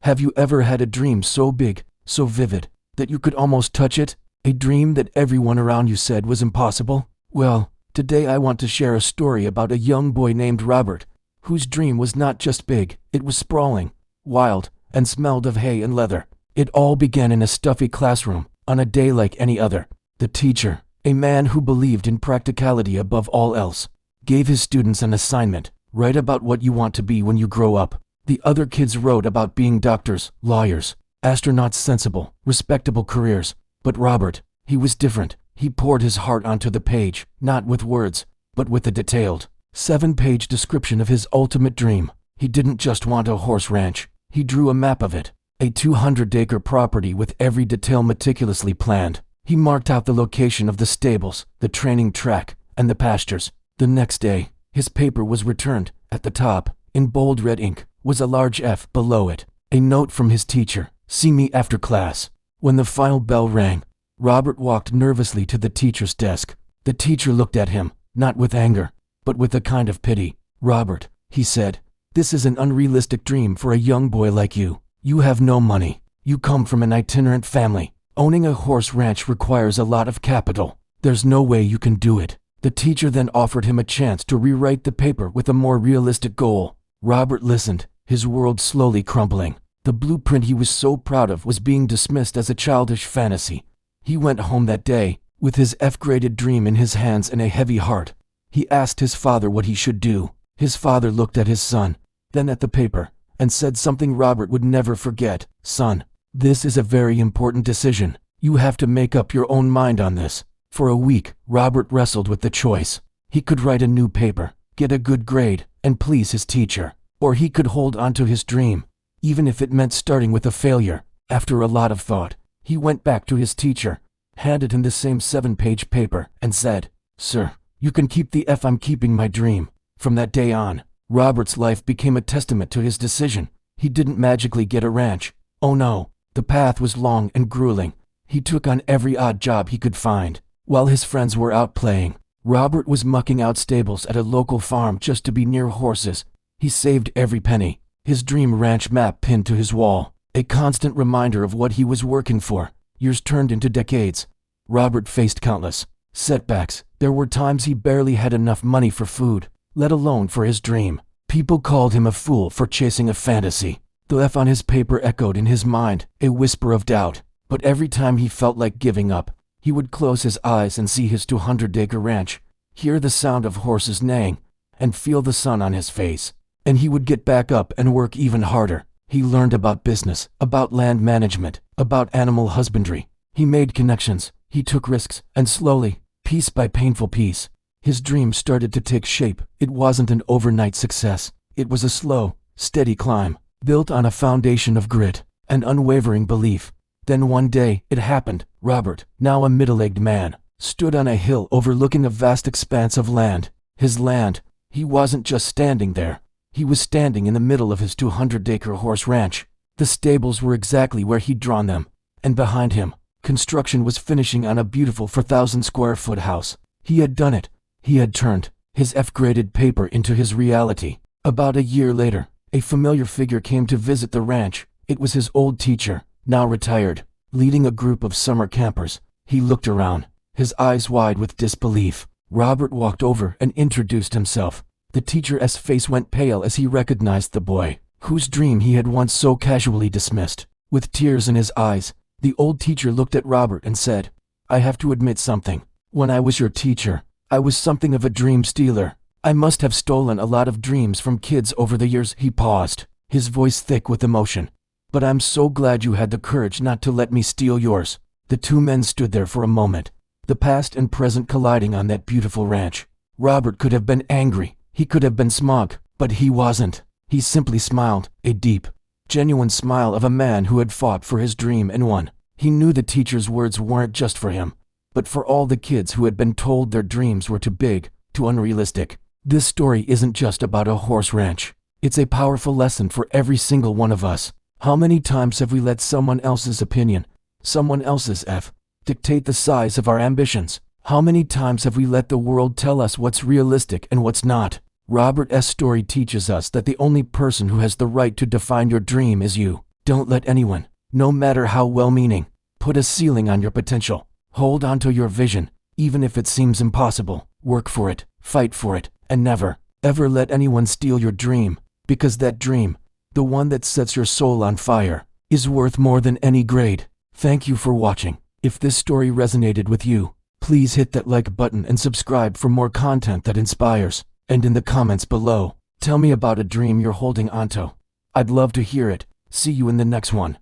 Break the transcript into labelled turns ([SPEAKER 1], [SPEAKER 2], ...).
[SPEAKER 1] Have you ever had a dream so big, so vivid, that you could almost touch it? A dream that everyone around you said was impossible? Well, today I want to share a story about a young boy named Robert, whose dream was not just big, it was sprawling, wild, and smelled of hay and leather. It all began in a stuffy classroom, on a day like any other. The teacher, a man who believed in practicality above all else, gave his students an assignment: write about what you want to be when you grow up. The other kids wrote about being doctors, lawyers, astronauts, sensible, respectable careers. But Robert, he was different. He poured his heart onto the page, not with words, but with a detailed, 7-page description of his ultimate dream. He didn't just want a horse ranch. He drew a map of it, a 200-acre property with every detail meticulously planned. He marked out the location of the stables, the training track, and the pastures. The next day, his paper was returned. At the top, in bold red ink, was a large F. Below it, a note from his teacher: "See me after class." When the final bell rang, Robert walked nervously to the teacher's desk. The teacher looked at him, not with anger, but with a kind of pity. "Robert," he said, "this is an unrealistic dream for a young boy like you. You have no money. You come from an itinerant family. Owning a horse ranch requires a lot of capital. There's no way you can do it." The teacher then offered him a chance to rewrite the paper with a more realistic goal. Robert listened, his world slowly crumbling. The blueprint he was so proud of was being dismissed as a childish fantasy. He went home that day, with his F-graded dream in his hands and a heavy heart. He asked his father what he should do. His father looked at his son, then at the paper, and said something Robert would never forget. "Son, this is a very important decision. You have to make up your own mind on this." For a week, Robert wrestled with the choice. He could write a new paper, get a good grade, and please his teacher. Or he could hold on to his dream, even if it meant starting with a failure. After a lot of thought, he went back to his teacher, handed him the same 7-page paper, and said, "Sir, you can keep the F. I'm keeping my dream." From that day on, Robert's life became a testament to his decision. He didn't magically get a ranch. Oh no, the path was long and grueling. He took on every odd job he could find. While his friends were out playing, Robert was mucking out stables at a local farm just to be near horses. He saved every penny, his dream ranch map pinned to his wall, a constant reminder of what he was working for. Years turned into decades. Robert faced countless setbacks. There were times he barely had enough money for food, let alone for his dream. People called him a fool for chasing a fantasy. The F on his paper echoed in his mind, a whisper of doubt. But every time he felt like giving up, he would close his eyes and see his 200-acre ranch, hear the sound of horses neighing, and feel the sun on his face. And he would get back up and work even harder. He learned about business, about land management, about animal husbandry. He made connections, he took risks, and slowly, piece by painful piece, his dream started to take shape. It wasn't an overnight success. It was a slow, steady climb, built on a foundation of grit and unwavering belief. Then one day, it happened. Robert, now a middle-aged man, stood on a hill overlooking a vast expanse of land. His land. He wasn't just standing there. He was standing in the middle of his 200-acre horse ranch. The stables were exactly where he'd drawn them. And behind him, construction was finishing on a beautiful 4,000-square-foot house. He had done it. He had turned his F-graded paper into his reality. About a year later, a familiar figure came to visit the ranch. It was his old teacher, now retired, leading a group of summer campers. He looked around, his eyes wide with disbelief. Robert walked over and introduced himself. The teacher's face went pale as he recognized the boy, whose dream he had once so casually dismissed. With tears in his eyes, the old teacher looked at Robert and said, "I have to admit something. When I was your teacher, I was something of a dream stealer. I must have stolen a lot of dreams from kids over the years." He paused, his voice thick with emotion. "But I'm so glad you had the courage not to let me steal yours." The two men stood there for a moment, the past and present colliding on that beautiful ranch. Robert could have been angry, he could have been smug, but he wasn't. He simply smiled, a deep, genuine smile of a man who had fought for his dream and won. He knew the teacher's words weren't just for him, but for all the kids who had been told their dreams were too big, too unrealistic. This story isn't just about a horse ranch. It's a powerful lesson for every single one of us. How many times have we let someone else's opinion, someone else's F, dictate the size of our ambitions? How many times have we let the world tell us what's realistic and what's not? Robert's story teaches us that the only person who has the right to define your dream is you. Don't let anyone, no matter how well-meaning, put a ceiling on your potential. Hold on to your vision, even if it seems impossible. Work for it, fight for it, and never, ever let anyone steal your dream, because that dream, the one that sets your soul on fire, is worth more than any grade. Thank you for watching. If this story resonated with you, please hit that like button and subscribe for more content that inspires. And in the comments below, tell me about a dream you're holding onto. I'd love to hear it. See you in the next one.